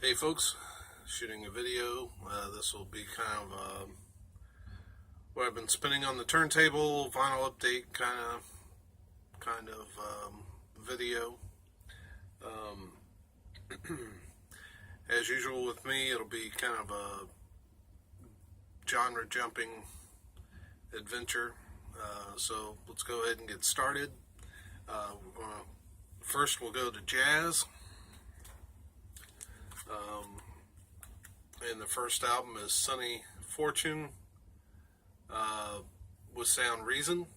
Hey folks, shooting a video. This will be kind of what I've been spinning on the turntable, vinyl update kind of video. Um, as usual with me, it'll be kind of a genre jumping adventure. So let's go ahead and get started. First we'll go to jazz. And the first album is Sonny Fortune with Sound Reason.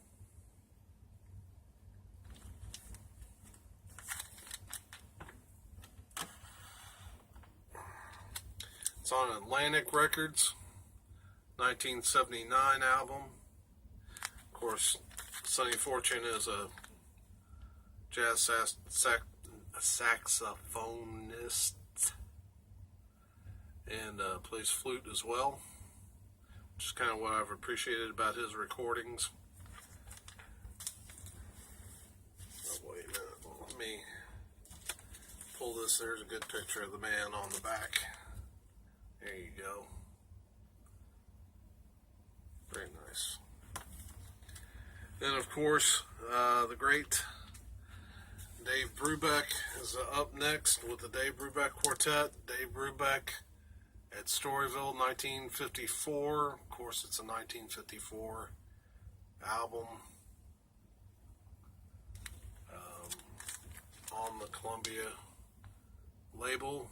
It's on Atlantic Records, 1979 album. Of course, Sonny Fortune is a jazz saxophonist and plays flute as well, which is kind of what I've appreciated about his recordings. Oh, wait a minute, let me pull this. There's a good picture of the man on the back. There you go. Very nice. Then, of course, the great Dave Brubeck is up next with the Dave Brubeck Quartet. Dave Brubeck at Storyville, 1954. Of course, it's a 1954 album on the Columbia label.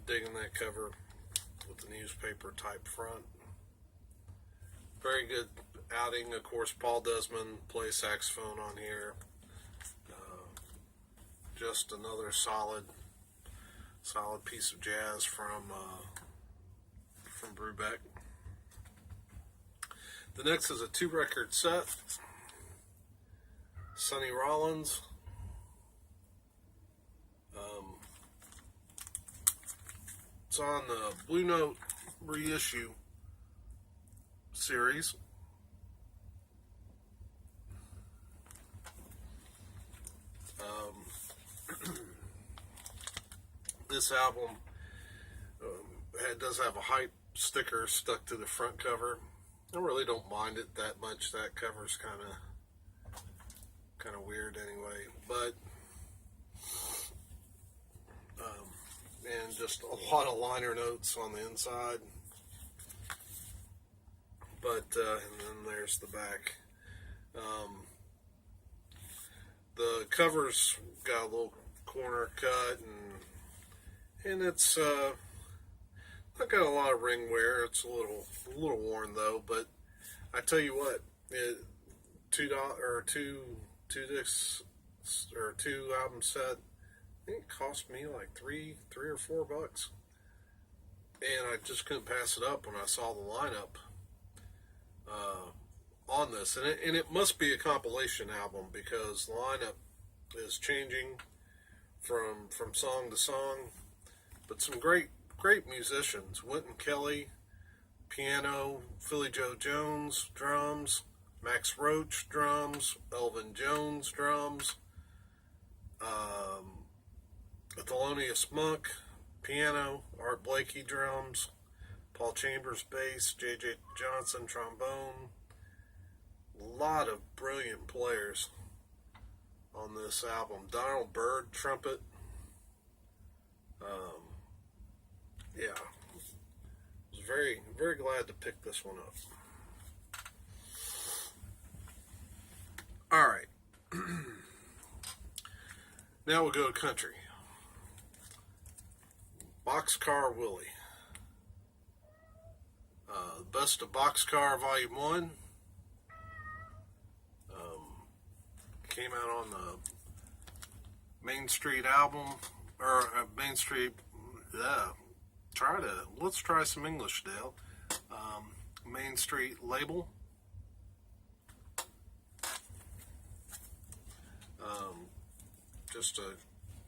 Digging that cover with the newspaper type front. Very good outing. Of course, Paul Desmond plays saxophone on here. Just another solid piece of jazz from Brubeck. The next is a 2-record set. Sonny Rollins. It's on the Blue Note reissue series. This album does have a hype sticker stuck to the front cover. I really don't mind it that much. That cover's kind of weird anyway, but and just a lot of liner notes on the inside. But and then there's the back. The cover's got a little corner cut, and it's not got a lot of ring wear. It's a little worn though. But I tell you what, $2 or two discs or 2 album set. I think it cost me like $3 or $4, and I just couldn't pass it up when I saw the lineup on this, and it must be a compilation album because the lineup is changing from song to song. But some great musicians: Wynton Kelly, piano; Philly Joe Jones, drums; Max Roach, drums; Elvin Jones, drums; Thelonious Monk, piano; Art Blakey, drums; Paul Chambers, bass; J.J. Johnson, trombone. A lot of brilliant players on this album. Donald Byrd, trumpet. Yeah, I was very, very glad to pick this one up. All right. Now we'll go to country. Boxcar Willie. Best of Boxcar Volume 1. Came out on the Main Street album, or Main Street, let's try some English, Dale. Main Street label. Just a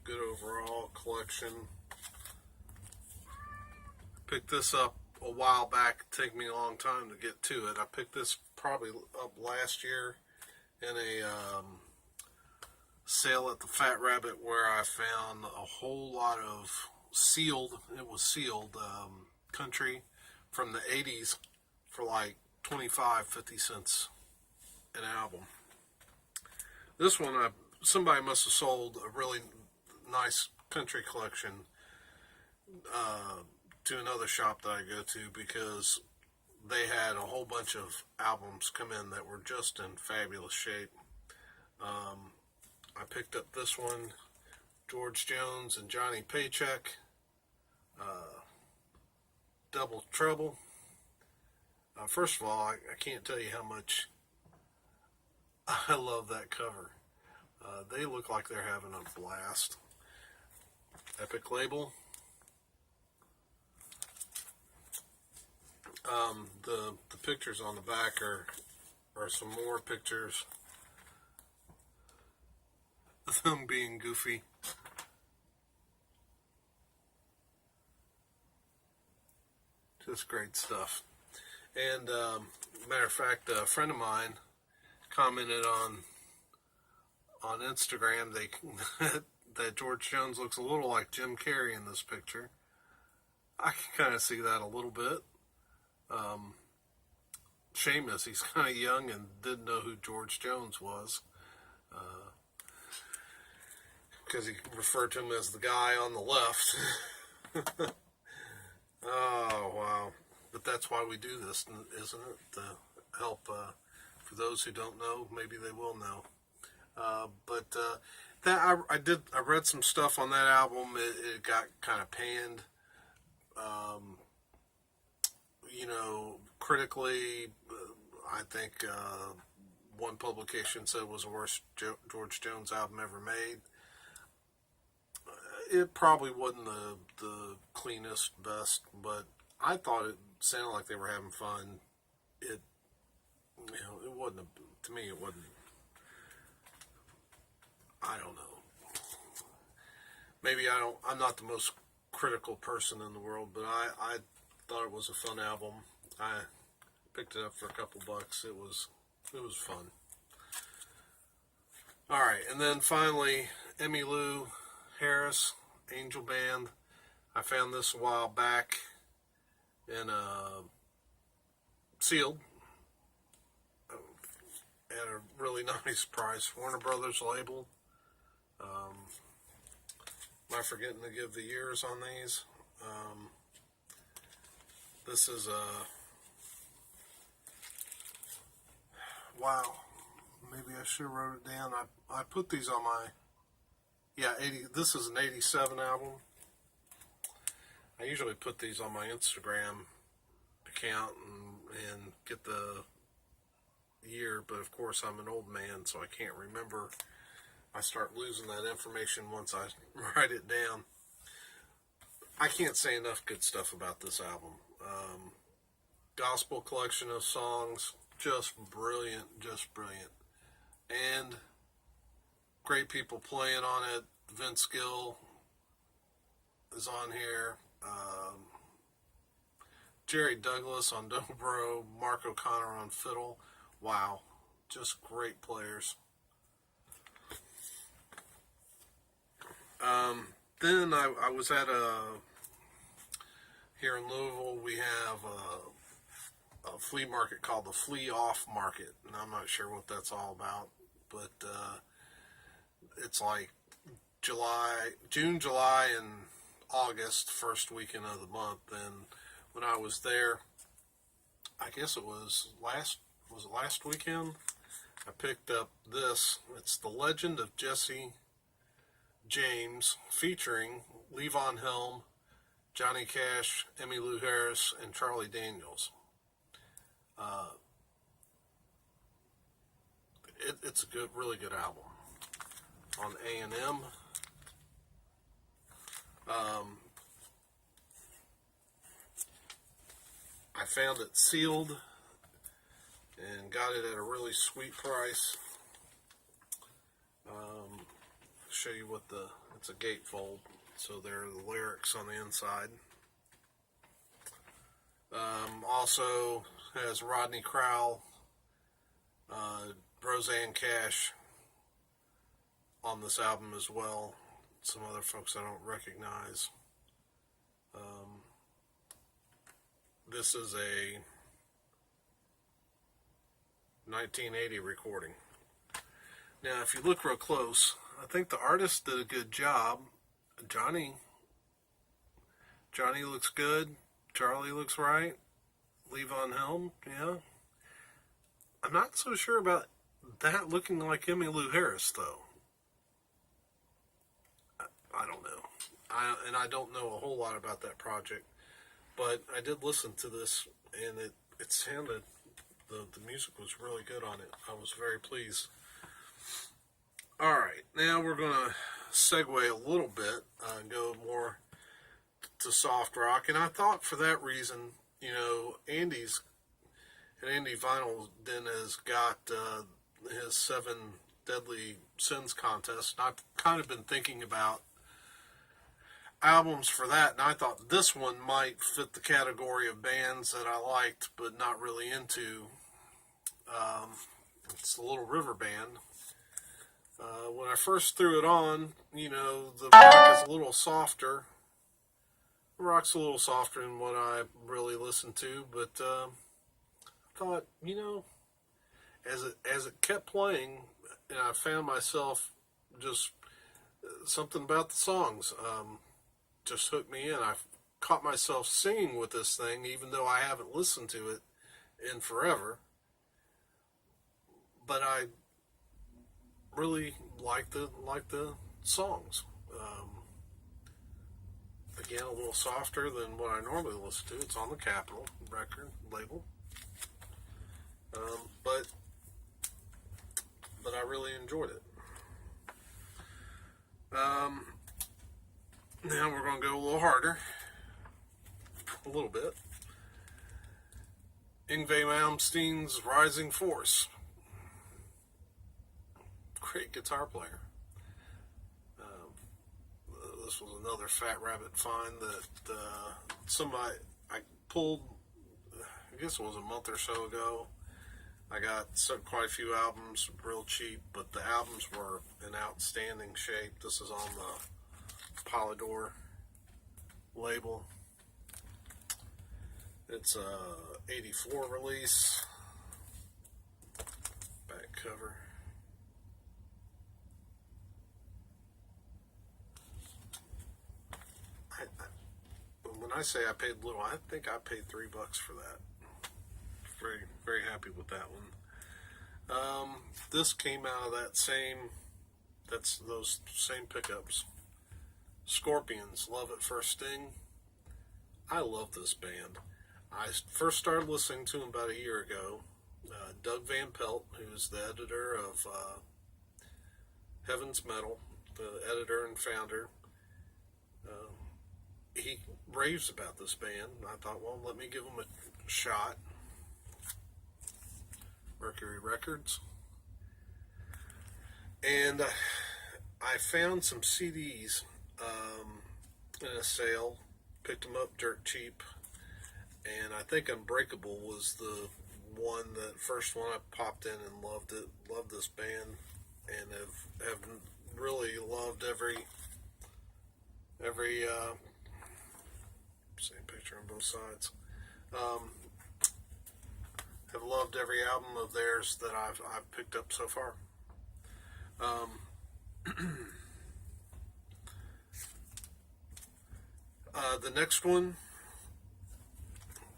good overall collection. Picked this up a while back. It took me a long time to get to it. I picked this probably up last year in a sale at the Fat Rabbit where I found a whole lot of sealed, it was sealed, country from the 80s for like 25-50 cents an album. This one, somebody must have sold a really nice country collection to another shop that I go to, because they had a whole bunch of albums come in that were just in fabulous shape. I picked up this one, George Jones and Johnny Paycheck, double treble. First of all, I can't tell you how much I love that cover. They look like they're having a blast. Epic label. The pictures on the back are some more pictures of them being goofy. Just great stuff. And matter of fact, a friend of mine commented on Instagram that George Jones looks a little like Jim Carrey in this picture. I can kind of see that a little bit. Seamus, he's kind of young and didn't know who George Jones was, because he referred to him as the guy on the left. Oh, wow. But that's why we do this, isn't it? To help, for those who don't know, maybe they will know. That I read some stuff on that album. It got kind of panned. Critically, I think one publication said it was the worst George Jones album ever made. It probably wasn't the cleanest, best, but I thought it sounded like they were having fun. It wasn't, to me, it wasn't, I don't know. Maybe I'm not the most critical person in the world, but I thought it was a fun album. I picked it up for a couple bucks. It was fun. All right, and then finally, Emmylou Harris, Angel Band. I found this a while back in sealed at a really nice price. Warner Brothers label. Am I forgetting to give the years on these? This is wow. Maybe I should have wrote it down. I put these on my 80. This is an 87 album. I usually put these on my Instagram account and get the year, but of course I'm an old man, so I can't remember. I start losing that information once I write it down. I can't say enough good stuff about this album. Gospel collection of songs, just brilliant, and great people playing on it. Vince Gill is on here. Jerry Douglas on dobro, Mark O'Connor on fiddle. Wow, just great players. Then I was at here in Louisville, we have a flea market called the Flea Off Market, and I'm not sure what that's all about, but it's like June, July, and August, first weekend of the month. And when I was there, I guess it was last weekend, I picked up this. It's The Legend of Jesse James, featuring Levon Helm, Johnny Cash, Emmylou Harris, and Charlie Daniels. It's a really good album on A&M. I found it sealed and got it at a really sweet price. Show you what it's a gatefold, so there are the lyrics on the inside. Also has Rodney Crowell, Roseanne Cash on this album as well. Some other folks I don't recognize. This is a 1980 recording. Now, if you look real close, I think the artist did a good job. Johnny looks good. Charlie looks right. Levon Helm, yeah. I'm not so sure about that looking like Emmylou Harris, though. I don't know. I don't know a whole lot about that project. But I did listen to this, and it sounded, the music was really good on it. I was very pleased. Alright, now we're going to segue a little bit and go more to soft rock. And I thought for that reason, you know, Andy Vinyl Den has got his 7 Deadly Sins contest. And I've kind of been thinking about albums for that, and I thought this one might fit the category of bands that I liked but not really into. It's the Little River Band. When I first threw it on, you know, the rock is a little softer. The rock's a little softer than what I really listened to, but I thought, you know, as it kept playing, and I found myself just something about the songs just hooked me in. I caught myself singing with this thing, even though I haven't listened to it in forever. But I really like the songs. Again, a little softer than what I normally listen to. It's on the Capitol record label, but I really enjoyed it. Now we're going to go a little harder, a little bit. Yngwie Malmsteen's Rising Force. Great guitar player. This was another Fat Rabbit find that somebody I pulled, I guess it was a month or so ago. I got quite a few albums real cheap, but the albums were in outstanding shape. This is on the Polydor label. It's a 84 release. Back cover. When I say I paid little, I think I paid $3 for that. Very, very happy with that one. This came out of those same pickups. Scorpions, Love at First Sting. I love this band. I first started listening to them about a year ago. Doug Van Pelt, who's the editor of Heaven's Metal, the editor and founder, he raves about this band. I thought, well, let me give them a shot. Mercury Records. And I found some CDs in a sale, picked them up dirt cheap, and I think Unbreakable was the first one I popped in and loved it. Loved this band, and have really loved every same picture on both sides. Have loved every album of theirs that I've picked up so far. The next one,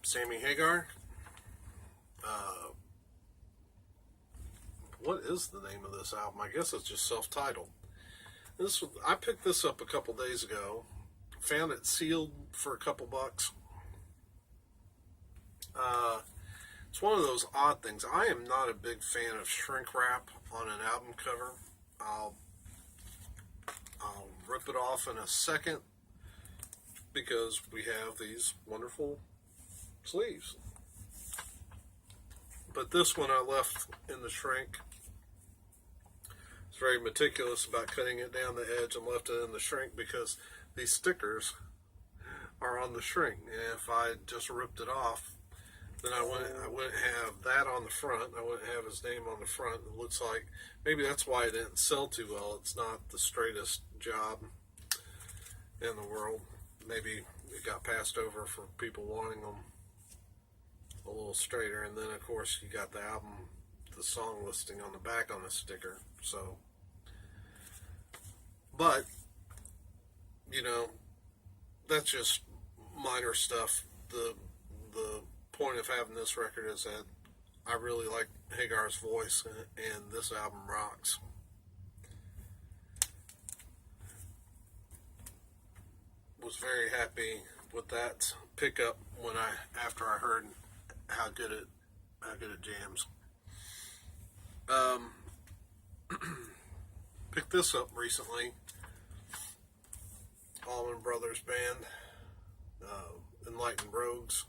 Sammy Hagar. What is the name of this album? I guess it's just self-titled. I picked this up a couple days ago. Found it sealed for a couple bucks. It's one of those odd things. I am not a big fan of shrink wrap on an album cover. I'll rip it off in a second because we have these wonderful sleeves. But this one I left in the shrink. I was very meticulous about cutting it down the edge and left it in the shrink because these stickers are on the shrink. And if I just ripped it off, Then I wouldn't have that on the front. I wouldn't have his name on the front. It looks like maybe that's why it didn't sell too well. It's not the straightest job in the world. Maybe it got passed over for people wanting them a little straighter. And then of course you got the album, the song listing on the back on the sticker. So, but you know, that's just minor stuff. The point of having this record is that I really like Hagar's voice, and this album rocks. Was very happy with that pickup after I heard how good it jams. Picked this up recently. Allman Brothers Band, Enlightened Rogues.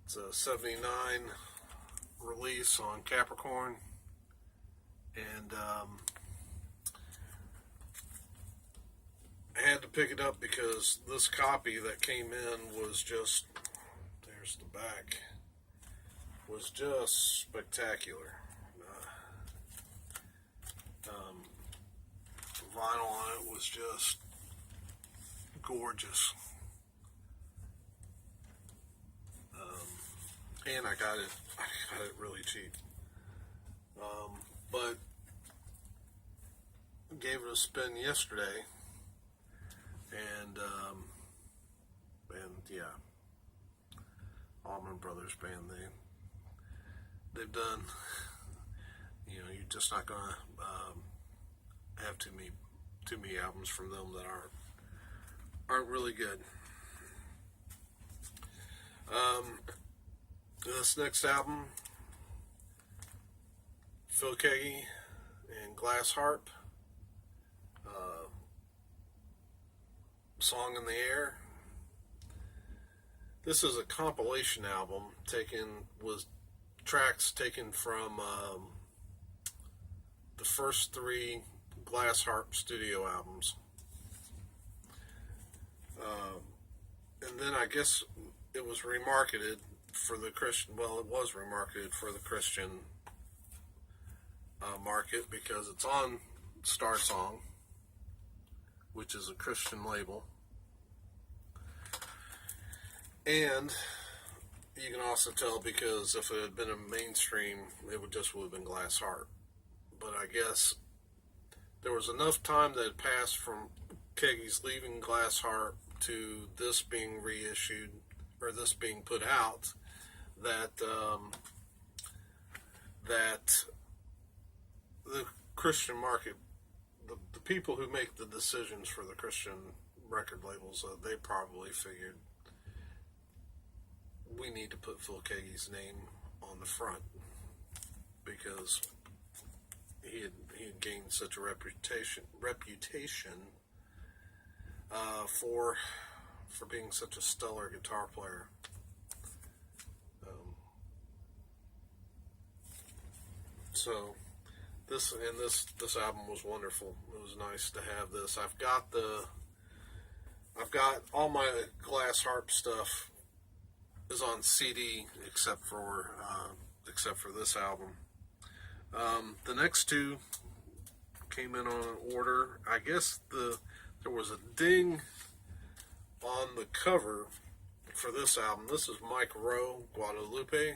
It's a 79 release on Capricorn, and I had to pick it up because this copy that came in was just, there's the back, was just spectacular. Vinyl on it was just gorgeous. And I got it really cheap. But gave it a spin yesterday, and yeah, Allman Brothers Band, they've done, you know, you're just not gonna have too many albums from them that aren't really good. This next album, Phil Keaggy and Glass Harp, Song in the Air. This is a compilation album tracks taken from the first 3 Glass Harp studio albums. And then I guess it was remarketed for the Christian, well, it was remarketed for the Christian market because it's on Star Song, which is a Christian label. And you can also tell because if it had been a mainstream, it would have been Glass Harp. But I guess there was enough time that had passed from Keaggy's leaving Glass Harp to this being reissued, or this being put out, that the Christian market, the people who make the decisions for the Christian record labels, they probably figured we need to put Phil Keaggy's name on the front because he had gained such a reputation for being such a stellar guitar player. So this album was wonderful. It was nice to have this. I've got all my Glass Harp stuff is on CD except for this album. The next 2 came in on an order. I guess there was a ding on the cover for this album. This is Mike Rowe, Guadalupe.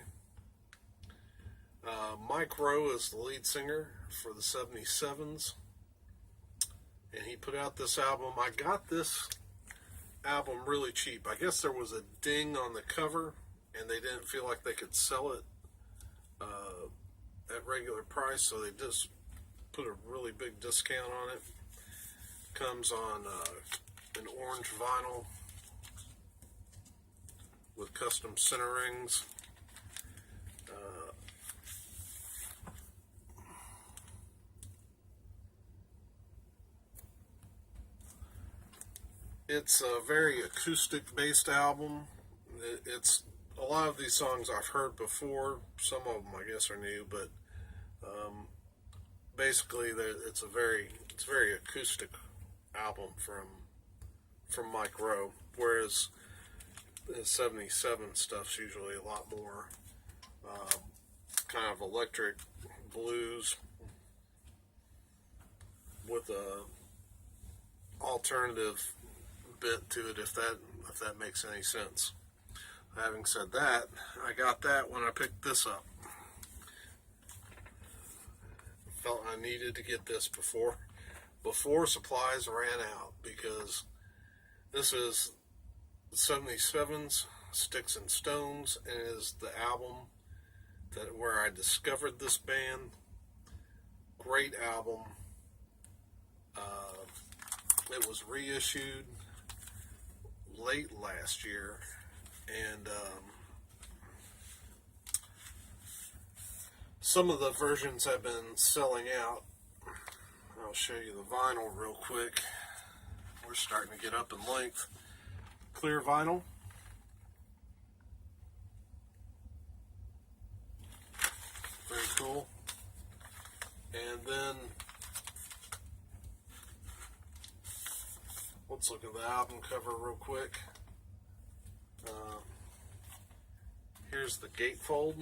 Mike Rowe is the lead singer for the 77s, and he put out this album. I got this album really cheap. I guess there was a ding on the cover, and they didn't feel like they could sell it at regular price, so they just put a really big discount on it. Comes on an orange vinyl with custom center rings. It's a very acoustic-based album. It's a lot of these songs I've heard before. Some of them, I guess, are new, but basically, it's a very acoustic album from Mike Rowe. Whereas his 77 stuff's usually a lot more kind of electric blues with a alternative bit to it, if that makes any sense. Having said that, I got that when I picked this up. Felt I needed to get this before supplies ran out, because this is 77's Sticks and Stones, and it is the album where I discovered this band. Great album. It was reissued late last year, and some of the versions have been selling out. I'll show you the vinyl real quick. We're starting to get up in length. Clear vinyl. Very cool. And then let's look at the album cover real quick. Here's the gatefold.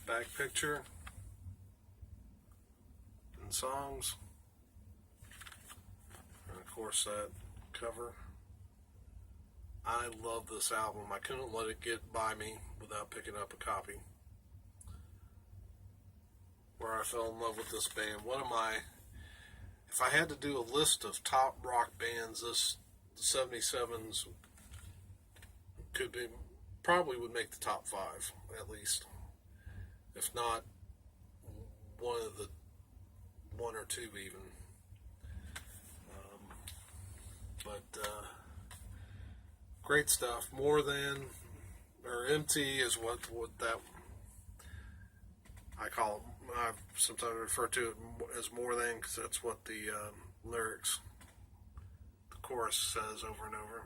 Back picture and songs, and of course that cover. I love this album. I couldn't let it get by me without picking up a copy. Where I fell in love with this band. If I had to do a list of top rock bands, the 77's probably would make the top 5 at least. If not one or two even. Great stuff. More Than, or MT is what that I call it. I sometimes refer to it as More Than, because that's what the lyrics, the chorus says over and over.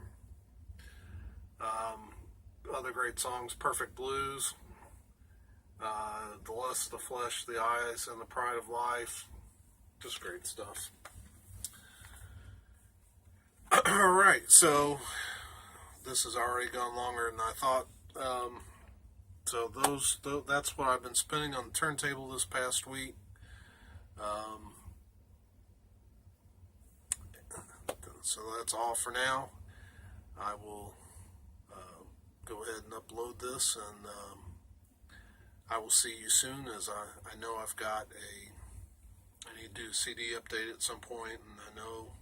Other great songs: Perfect Blues, The Lust, the Flesh, the Eyes, and the Pride of Life. Just great stuff. Alright, so this has already gone longer than I thought. So that's what I've been spending on the turntable this past week. So that's all for now. I will go ahead and upload this, and I will see you soon, as I know I need to do a CD update at some point, and I know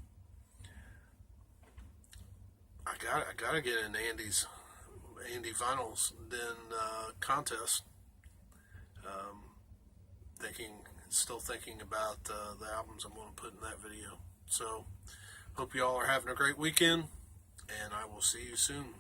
I gotta get in Andy Vinyls Den contest. Still thinking about the albums I'm going to put in that video. So, hope you all are having a great weekend, and I will see you soon.